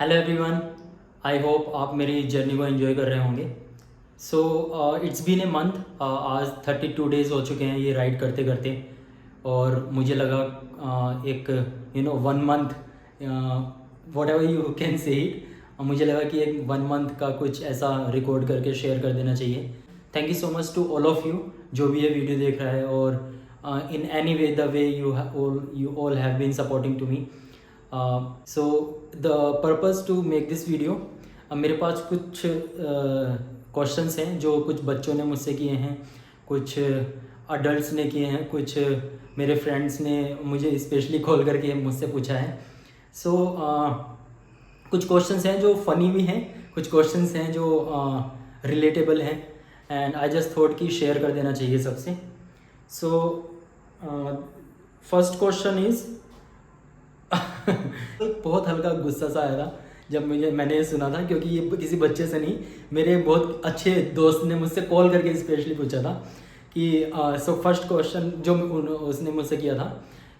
Hello everyone, आई hope आप मेरी journey को एंजॉय कर रहे होंगे। So it's been a month. आज 32 डेज़ हो चुके हैं ये राइड करते करते। और मुझे लगा एक 1 month, what ever you can say it, मुझे लगा कि एक 1 मंथ का कुछ ऐसा रिकॉर्ड करके शेयर कर देना चाहिए। Thank you so much to all of you जो भी ये वीडियो देख रहा है, और in any way the way you all have been supporting to me. So the purpose to make this video, मेरे पास कुछ क्वेश्चंस हैं जो कुछ बच्चों ने मुझसे किए हैं, कुछ अडल्ट्स ने किए हैं, कुछ मेरे फ्रेंड्स ने मुझे स्पेशली कॉल करके मुझसे पूछा है। सो कुछ क्वेश्चंस हैं जो फ़नी भी हैं, कुछ क्वेश्चंस हैं जो रिलेटेबल हैं, एंड आई जस्ट थॉट कि शेयर कर देना चाहिए सबसे। सो फर्स्ट क्वेश्चन इज़ बहुत हल्का गुस्सा सा आया था जब मैंने ये सुना था, क्योंकि ये किसी बच्चे से नहीं, मेरे बहुत अच्छे दोस्त ने मुझसे कॉल करके स्पेशली पूछा था कि सो फर्स्ट क्वेश्चन जो उसने मुझसे किया था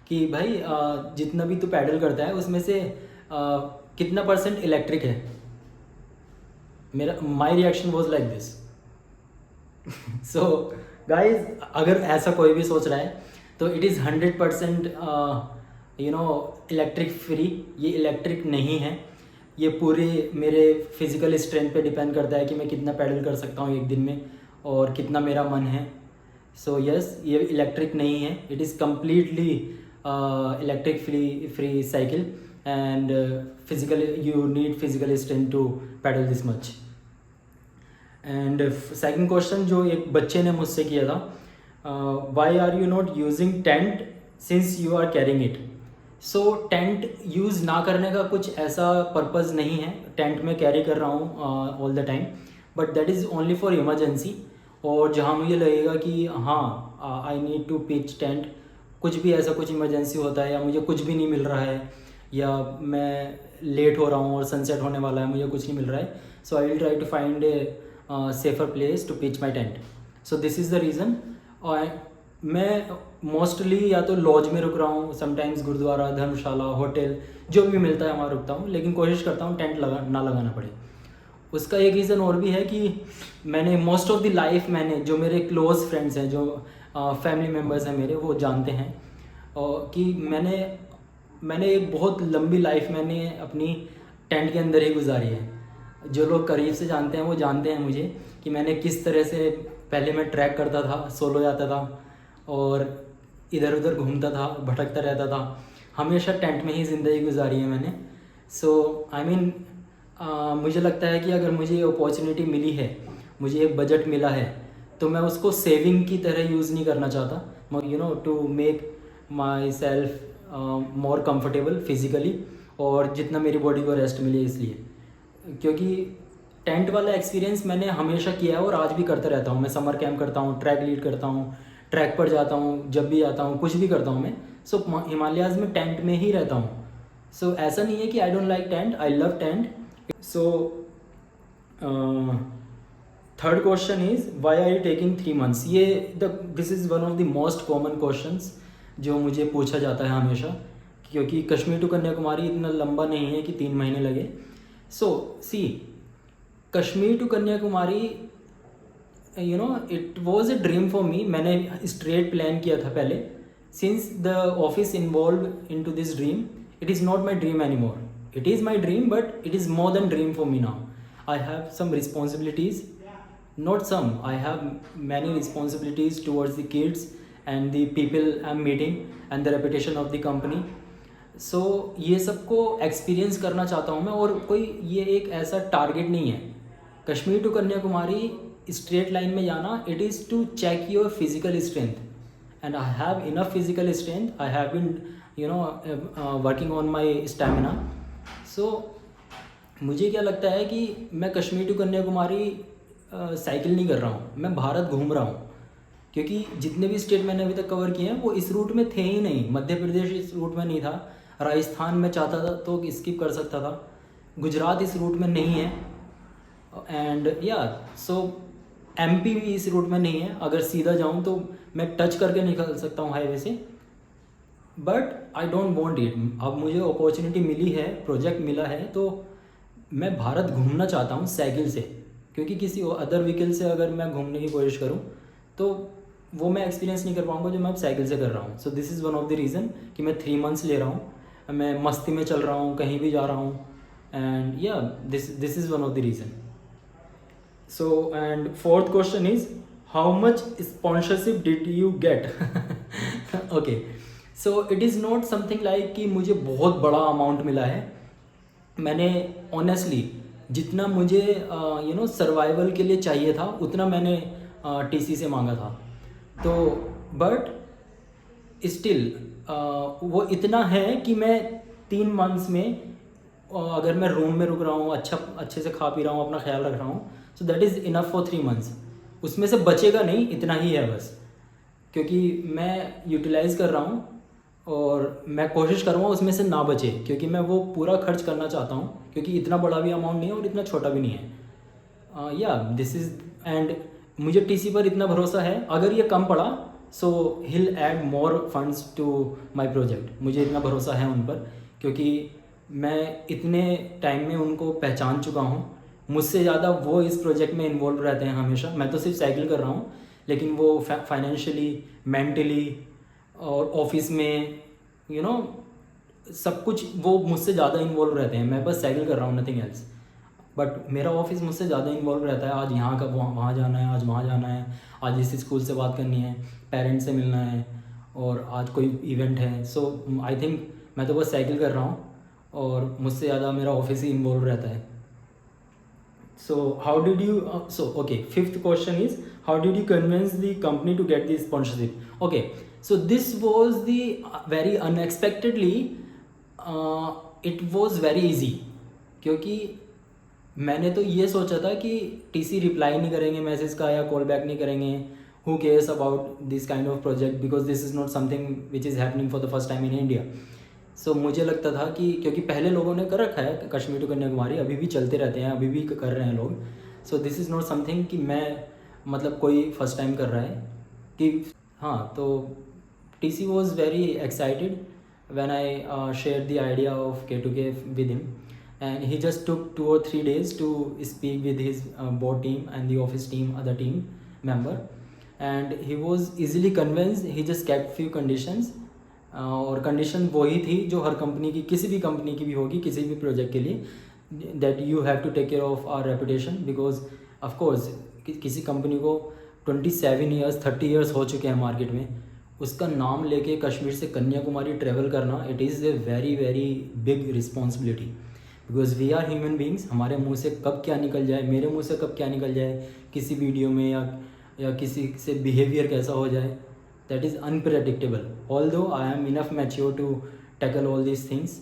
कि भाई जितना भी तू पैडल करता है उसमें से कितना % इलेक्ट्रिक है। मेरा my reaction was like this. So guys, अगर ऐसा कोई भी सोच रहा है तो इट इज़ 100% इलेक्ट्रिक फ्री। ये इलेक्ट्रिक नहीं है, ये पूरे मेरे फिज़िकल स्ट्रेंथ पे डिपेंड करता है कि मैं कितना पैडल कर सकता हूँ एक दिन में और कितना मेरा मन है। सो यस, ये इलेक्ट्रिक नहीं है, it is completely electric free cycle, and physical you need physical strength to pedal this much. And second question जो एक बच्चे ने मुझसे किया था, why are you not using tent since you are carrying it. So tent use ना करने का कुछ ऐसा पर्पज़ नहीं है, टेंट में कैरी कर रहा हूँ all the time, but that is only for emergency. और जहाँ मुझे लगेगा कि हाँ I need to pitch tent, कुछ भी ऐसा कुछ इमरजेंसी होता है या मुझे कुछ भी नहीं मिल रहा है या मैं लेट हो रहा हूँ और सनसेट होने वाला है, मुझे कुछ नहीं मिल रहा है, so I will try to find a safer place to pitch my tent. So this is the reason. और मैं मोस्टली या तो लॉज में रुक रहा हूँ, समटाइम्स गुरुद्वारा, धर्मशाला, होटल, जो भी मिलता है वहाँ रुकता हूँ, लेकिन कोशिश करता हूँ टेंट ना लगाना पड़े। उसका एक रीज़न और भी है कि मैंने मोस्ट ऑफ द लाइफ, मैंने जो मेरे क्लोज़ फ्रेंड्स हैं, जो फैमिली मेम्बर्स हैं मेरे, वो जानते हैं और कि मैंने एक बहुत लंबी लाइफ मैंने अपनी टेंट के अंदर ही गुजारी है। जो लोग करीब से जानते हैं वो जानते हैं मुझे कि मैंने किस तरह से, पहले मैं ट्रैक करता था, सोलो जाता था और इधर उधर घूमता था, भटकता रहता था, हमेशा टेंट में ही ज़िंदगी गुजारी है मैंने। सो आई मीन, मुझे लगता है कि अगर मुझे ये अपॉर्चुनिटी मिली है, मुझे एक बजट मिला है, तो मैं उसको सेविंग की तरह यूज़ नहीं करना चाहता, to make myself more comfortable physically, और जितना मेरी बॉडी को रेस्ट मिले इसलिए। क्योंकि टेंट वाला एक्सपीरियंस मैंने हमेशा किया है और आज भी करता रहता हूँ। मैं समर कैंप करता हूँ, ट्रैक लीड करता हूँ, ट्रैक पर जाता हूँ, जब भी आता हूँ कुछ भी करता हूँ मैं। सो हिमालयाज़ में टेंट में ही रहता हूँ। सो ऐसा नहीं है कि I don't like tent, I love tent. So third question is why are you taking 3 months। This is one of the most common questions जो मुझे पूछा जाता है हमेशा, क्योंकि कश्मीर टू कन्याकुमारी इतना लंबा नहीं है कि 3 महीने लगे। So see, Kashmir to Kanyakumari, it was a dream for me. मैंने स्ट्रेट प्लान किया था पहले, since the office involve in to this dream, it is not my dream any more. It is my dream, but it is more than dream for me now. I have some responsibilities, not some, I have many responsibilities towards the kids and the people I'm meeting and the reputation of the company. So ये सबको experience करना चाहता हूँ मैं, और कोई ये एक ऐसा टारगेट नहीं है Kashmir to Kanyakumari straight line में जाना। It is to check your physical strength, and I have enough physical strength. I have been working on my stamina. So मुझे क्या लगता है कि मैं कश्मीर टू कन्याकुमारी साइकिल नहीं कर रहा हूँ, मैं भारत घूम रहा हूँ। क्योंकि जितने भी स्टेट मैंने अभी तक कवर किए हैं वो इस रूट में थे ही नहीं। मध्य प्रदेश इस रूट में नहीं था, राजस्थान में चाहता था तो स्किप कर सकता था, गुजरात इस रूट में नहीं है, एंड सो एमपी भी इस रूट में नहीं है। अगर सीधा जाऊँ तो मैं टच करके निकल सकता हूँ हाईवे से, but I don't want it. अब मुझे अपॉर्चुनिटी मिली है, प्रोजेक्ट मिला है, तो मैं भारत घूमना चाहता हूँ साइकिल से, क्योंकि किसी अदर व्हीकल से अगर मैं घूमने की कोशिश करूँ तो वो मैं एक्सपीरियंस नहीं कर पाऊँगा जो मैं अब साइकिल से कर रहा हूँ. सो this is one of the reason कि मैं 3 मंथ्स ले रहा हूँ, मैं मस्ती में चल रहा हूँ, कहीं भी जा रहा हूँ. एंड या this is one of the reason. So and fourth question is how much sponsorship did you get? Okay, so it is not something like कि मुझे बहुत बड़ा अमाउंट मिला है. मैंने ऑनेस्टली जितना मुझे सर्वाइवल के लिए चाहिए था उतना मैंने टीसी से मांगा था. तो बट स्टिल वो इतना है कि मैं 3 मंथ्स में अगर मैं रूम में रुक रहा हूँ, अच्छे से खा पी रहा हूँ, अपना ख्याल रख रहा हूँ, so that is enough for 3 months. उसमें से बचेगा नहीं, इतना ही है बस, क्योंकि मैं यूटिलाइज़ कर रहा हूँ और मैं कोशिश करूँगा उसमें से ना बचे, क्योंकि मैं वो पूरा खर्च करना चाहता हूँ, क्योंकि इतना बड़ा भी अमाउंट नहीं है और इतना छोटा भी नहीं है. या दिस इज़ एंड मुझे टीसी पर इतना भरोसा है, अगर ये कम पड़ा so he'll add more funds to my project. मुझे इतना भरोसा है उन पर, क्योंकि मैं इतने टाइम में उनको पहचान चुका हूँ. मुझसे ज़्यादा वो इस प्रोजेक्ट में इन्वॉल्व रहते हैं हमेशा. मैं तो सिर्फ साइकिल कर रहा हूँ, लेकिन वो फाइनेंशियली, मेंटली और ऑफिस में सब कुछ वो मुझसे ज़्यादा इन्वॉल्व रहते हैं. मैं बस साइकिल कर रहा हूँ, नथिंग एल्स. बट मेरा ऑफिस मुझसे ज़्यादा इन्वॉल्व रहता है. आज यहाँ का वहाँ जाना है, आज वहाँ जाना है, आज इस स्कूल से बात करनी है, पेरेंट्स से मिलना है, और आज कोई इवेंट है. सो आई थिंक मैं तो बस साइकिल कर रहा हूँ और मुझसे ज़्यादा मेरा ऑफिस ही इन्वॉल्व रहता है. So how did you fifth question is how did you convince the company to get the sponsorship? Okay, so this was the very unexpectedly it was very easy, क्योंकि मैंने तो ये सोचा था कि टीसी रिप्लाई नहीं करेंगे मैसेज का या कॉल बैक नहीं करेंगे. Who cares about this kind of project, because this is not something which is happening for the first time in India. सो मुझे लगता था कि क्योंकि पहले लोगों ने कर रखा है कश्मीर टू कन्याकुमारी, अभी भी चलते रहते हैं, अभी भी कर रहे हैं लोग. सो दिस इज़ नॉट समथिंग कि मैं मतलब कोई फर्स्ट टाइम कर रहा है कि हाँ. तो TC was very excited when I share the idea of K2K with him, and he just took 2 or 3 days to speak with his board team and the office team, other team member, and he was easily convinced. He just kept few conditions, और condition वही थी जो हर company की, किसी भी company की भी होगी किसी भी प्रोजेक्ट के लिए, that you have to take care of our reputation. Because of course किसी कंपनी को 27 ईयर्स 30 ईयर्स हो चुके हैं मार्केट में, उसका नाम लेके कश्मीर से कन्याकुमारी ट्रैवल करना, it is a very very big responsibility. Because we are human beings, हमारे मुंह से कब क्या निकल जाए, मेरे मुंह से कब क्या निकल जाए किसी वीडियो में, या किसी से बिहेवियर कैसा हो जाए, that is unpredictable. Although I am enough mature to tackle all these things.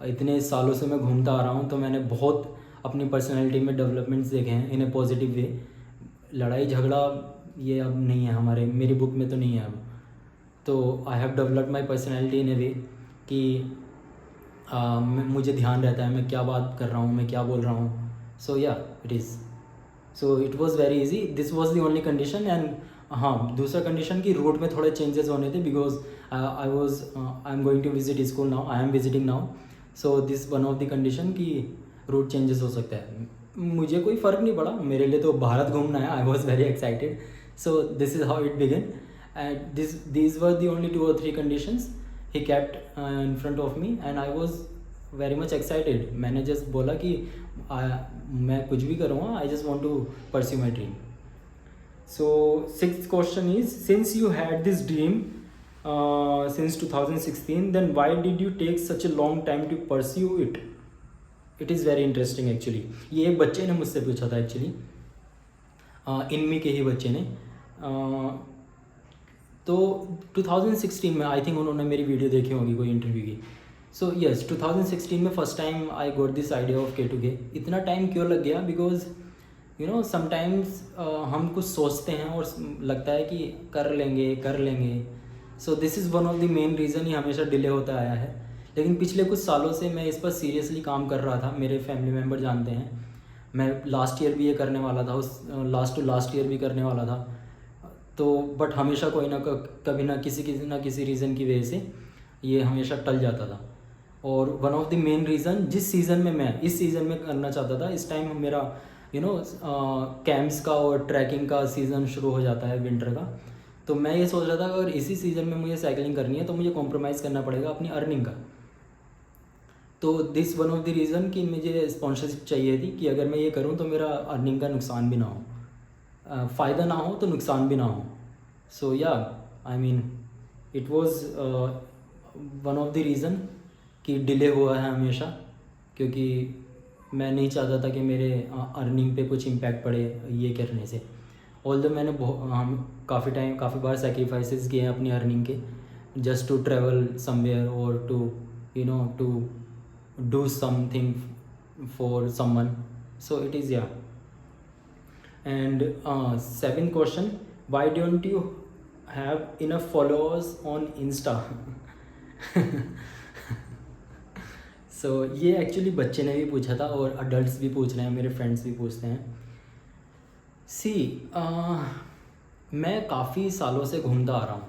इतने सालों से मैं घूमता आ रहा हूँ, तो मैंने बहुत अपनी पर्सनैलिटी में डेवलपमेंट्स देखे हैं इन ए पॉजिटिव वे. लड़ाई झगड़ा ये अब नहीं है मेरी बुक में तो नहीं है अब. तो I have developed my personality in a way कि मुझे ध्यान रहता है मैं क्या बात कर रहा हूँ, मैं क्या बोल रहा हूँ. सो या it is, so it was very easy. This was the only condition. And हाँ, दूसरा कंडीशन कि रूट में थोड़े चेंजेस होने थे, because I am going to visit school now, I am visiting now. So this one of the condition कि route changes हो सकता है. मुझे कोई फ़र्क नहीं पड़ा, मेरे लिए तो भारत घूमना है. I was very excited. So this is how it began, and these were the only 2 or 3 conditions he kept in front of me, and I was very much excited. मैंने जस्ट बोला कि मैं कुछ भी करूँगा, I just want to pursue my dream. So sixth question is, since you had this dream since 2016, then why did you take such a long time to pursue it? It is very interesting actually. ये एक बच्चे ने मुझसे पूछा था actually, enemy के ही बच्चे ने. तो 2016 में आई थिंक उन्होंने मेरी वीडियो देखी होगी कोई इंटरव्यू की. सो यस, 2016 में first time I got this idea of K2K. इतना टाइम क्यों लग गया? बिकॉज समटाइम्स हम कुछ सोचते हैं और लगता है कि कर लेंगे. So this is one of the main reason ही हमेशा डिले होता आया है. लेकिन पिछले कुछ सालों से मैं इस पर सीरियसली काम कर रहा था. मेरे फैमिली मेम्बर जानते हैं, मैं लास्ट ईयर भी ये करने वाला था, उस लास्ट ईयर भी करने वाला था. तो बट हमेशा कोई ना कभी ना किसी रीज़न की वजह से ये हमेशा टल जाता था. और one of the main reason जिस सीज़न में मैं इस सीज़न में करना चाहता था, इस टाइम मेरा कैंप्स का और ट्रैकिंग का सीज़न शुरू हो जाता है विंटर का। तो मैं ये सोच रहा था अगर इसी सीज़न में मुझे साइकिलिंग करनी है तो मुझे कॉम्प्रोमाइज़ करना पड़ेगा अपनी अर्निंग का। तो this one of the reason कि मुझे स्पॉन्सरशिप चाहिए थी कि अगर मैं ये करूँ तो मेरा अर्निंग का नुकसान भी ना हो, फ़ायदा ना हो तो नुकसान भी ना हो। सो या I mean it was one of the reason कि डिले हुआ है हमेशा, क्योंकि मैं नहीं चाहता था कि मेरे अर्निंग पे कुछ इम्पैक्ट पड़े ये करने से। ऑल्दो मैंने काफ़ी बार सेक्रीफाइसेस किए हैं अपनी अर्निंग के, जस्ट टू ट्रैवल समवेयर और to do something for someone. So it is yeah. And seventh question, why don't you have enough followers on Insta? So ये एक्चुअली बच्चे ने भी पूछा था और अडल्ट्स भी पूछ रहे हैं, मेरे फ्रेंड्स भी पूछते हैं। सी मैं काफ़ी सालों से घूमता आ रहा हूँ,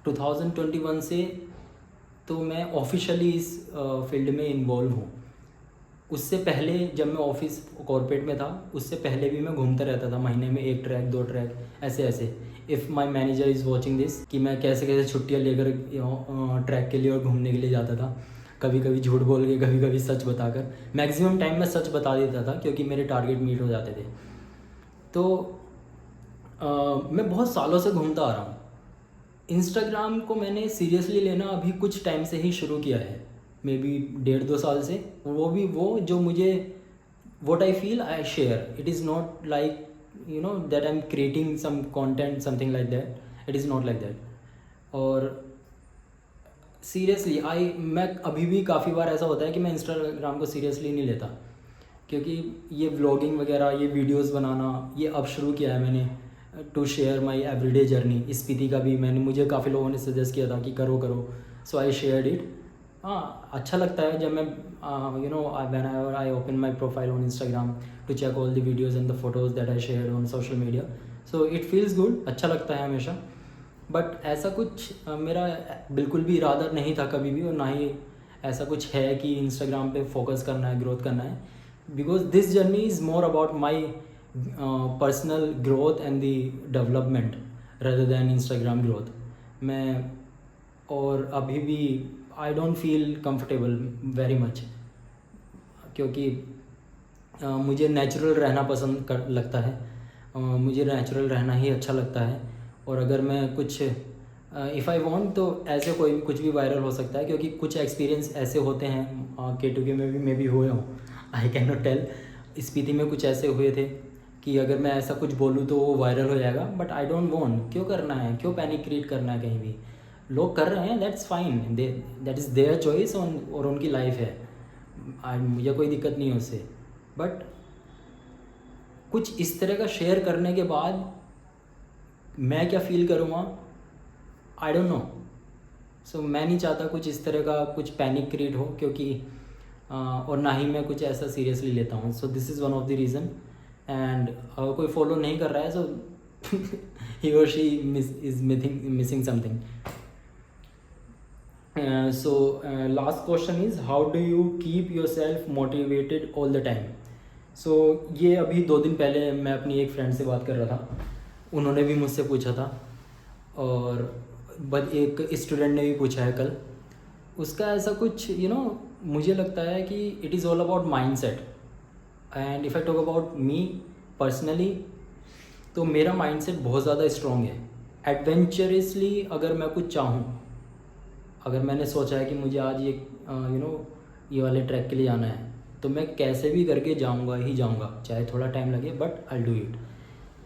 2021 से तो मैं ऑफिशियली इस फील्ड में इन्वॉल्व हूँ। उससे पहले जब मैं ऑफिस कॉर्पोरेट में था, उससे पहले भी मैं घूमता रहता था, महीने में 1 ट्रैक 2 ट्रैक ऐसे ऐसे। If my manager is watching this कि मैं कैसे कैसे छुट्टियाँ लेकर ट्रैक के लिए और घूमने के लिए जाता था, कभी कभी झूठ बोल के, कभी कभी सच बताकर। मैक्सिमम टाइम मैं सच बता देता था क्योंकि मेरे टारगेट मीट हो जाते थे। तो मैं बहुत सालों से घूमता आ रहा हूँ। इंस्टाग्राम को मैंने सीरियसली लेना अभी कुछ टाइम से ही शुरू किया है, मे बी 1.5-2 साल से। वो भी वो जो मुझे what I feel I share, it is not like that I am creating some content something like that, it is not like that. और सीरियसली मैं अभी भी काफ़ी बार ऐसा होता है कि मैं इंस्टाग्राम को सीरियसली नहीं लेता, क्योंकि ये व्लॉगिंग वगैरह, ये वीडियोस बनाना, ये अब शुरू किया है मैंने to share my everyday journey. Spiti का भी मुझे काफ़ी लोगों ने सजेस्ट किया था कि करो करो, सो आई शेयर्ड इट। हाँ, अच्छा लगता है जब मैं when I open my profile on Instagram to check all the videos and the photos that I share on social media, so it feels good, अच्छा लगता है हमेशा। बट ऐसा कुछ मेरा बिल्कुल भी इरादा नहीं था कभी भी, और ना ही ऐसा कुछ है कि इंस्टाग्राम पे फोकस करना है, ग्रोथ करना है, because this journey is more about my personal growth and the development rather than Instagram growth. मैं और अभी भी I don't feel comfortable very much, क्योंकि मुझे नेचुरल रहना पसंद लगता है, मुझे नेचुरल रहना ही अच्छा लगता है। और अगर मैं कुछ इफ़ आई वांट तो ऐसे कोई कुछ भी वायरल हो सकता है, क्योंकि कुछ एक्सपीरियंस ऐसे होते हैं K2K में भी हुए हों, I can not tell. Spiti में कुछ ऐसे हुए थे कि अगर मैं ऐसा कुछ बोलूँ तो वो वायरल हो जाएगा, बट आई डोंट वांट। क्यों करना है, क्यों पैनिक क्रिएट करना है? कहीं भी लोग कर रहे हैं, that's fine, that is their choice और उनकी लाइफ है, मुझे कोई दिक्कत नहीं है उससे। बट कुछ इस तरह का शेयर करने के बाद मैं क्या फ़ील करूँगा, आई डोंट नो। सो मैं नहीं चाहता कुछ इस तरह का कुछ पैनिक क्रिएट हो, क्योंकि और ना ही मैं कुछ ऐसा सीरियसली लेता हूँ। सो this is one of the reason. And अगर कोई फॉलो नहीं कर रहा है सो ही और she is missing something. So last question is, how do you keep yourself motivated all the time? So ये अभी 2 दिन पहले मैं अपनी एक फ्रेंड से बात कर रहा था, उन्होंने भी मुझसे पूछा था, और एक स्टूडेंट ने भी पूछा है कल। उसका ऐसा कुछ मुझे लगता है कि it is all about mind set. And if I talk about me personally, तो मेरा माइंड सेट बहुत ज़्यादा स्ट्रॉन्ग है। एडवेंचरसली अगर मैं कुछ चाहूँ, अगर मैंने सोचा है कि मुझे आज ये वाले ट्रैक के लिए जाना है, तो मैं कैसे भी करके जाऊँगा ही जाऊँगा, चाहे थोड़ा टाइम लगे, but I do it.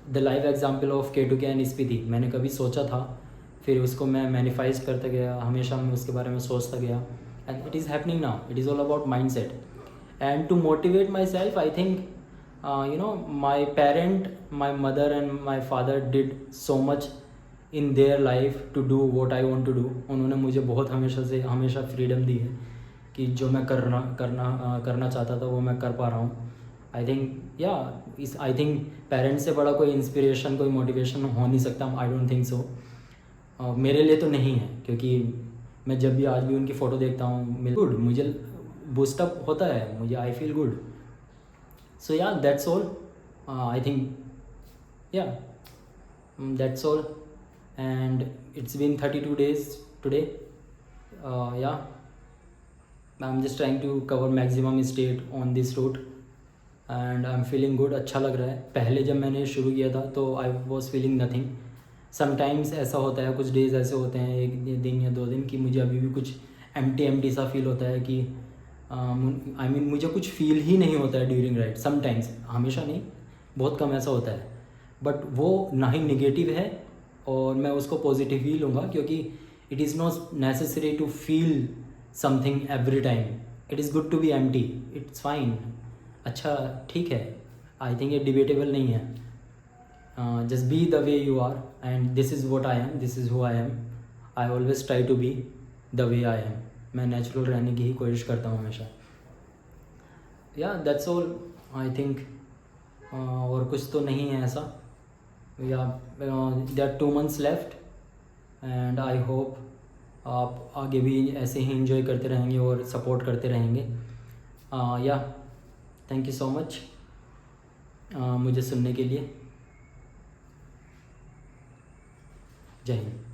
The live example of K2K and Spiti, मैंने कभी सोचा था, फिर उसको मैं मैनिफाइज करता गया, हमेशा मैं उसके बारे में सोचता गया, and it is happening now. It is all about mind set. And to motivate myself, I think my parent, my mother and my father did so much in their life to do what I want to do. उन्होंने मुझे बहुत हमेशा freedom दी है कि जो मैं करना चाहता था वो मैं कर पा रहा हूँ। आई थिंक पेरेंट्स से बड़ा कोई इंस्पिरेशन, कोई मोटिवेशन हो नहीं सकता। आई डोंट थिंक सो, मेरे लिए तो नहीं है, क्योंकि मैं जब भी आज भी उनकी फ़ोटो देखता हूँ, गुड, मुझे बूस्टअप होता है मुझे, I feel good. So yeah that's all. I think yeah that's all. And it's been 32 days today. Yeah I am just trying to cover maximum state on this route and I am feeling good. अच्छा लग रहा है. पहले जब मैंने शुरू किया था तो I was feeling nothing. Sometimes ऐसा होता है, कुछ डेज़ ऐसे होते हैं, एक दिन या 2 दिन, कि मुझे अभी भी कुछ एम्प्टी सा फील होता है कि आई मीन मुझे कुछ फील ही नहीं होता है ड्यूरिंग राइड. समटाइम्स, हमेशा नहीं, बहुत कम ऐसा होता है. बट वो ना ही निगेटिव है और मैं उसको पॉजिटिव ही लूँगा, क्योंकि it is not necessary to feel something every time. It is good to be empty. It's fine. अच्छा, ठीक है. आई थिंक ये डिबेटेबल नहीं है. Just be the way you are and this is what I am, this is who I am. I always try to be the way I am. मैं natural रहने की ही कोशिश करता हूँ हमेशा. या दैट्स ऑल आई थिंक. और कुछ तो नहीं है ऐसा. या there are 2 months left and I hope आप आगे भी ऐसे ही इंजॉय करते रहेंगे और सपोर्ट करते रहेंगे. या थैंक यू सो मच मुझे सुनने के लिए. जय हिंद.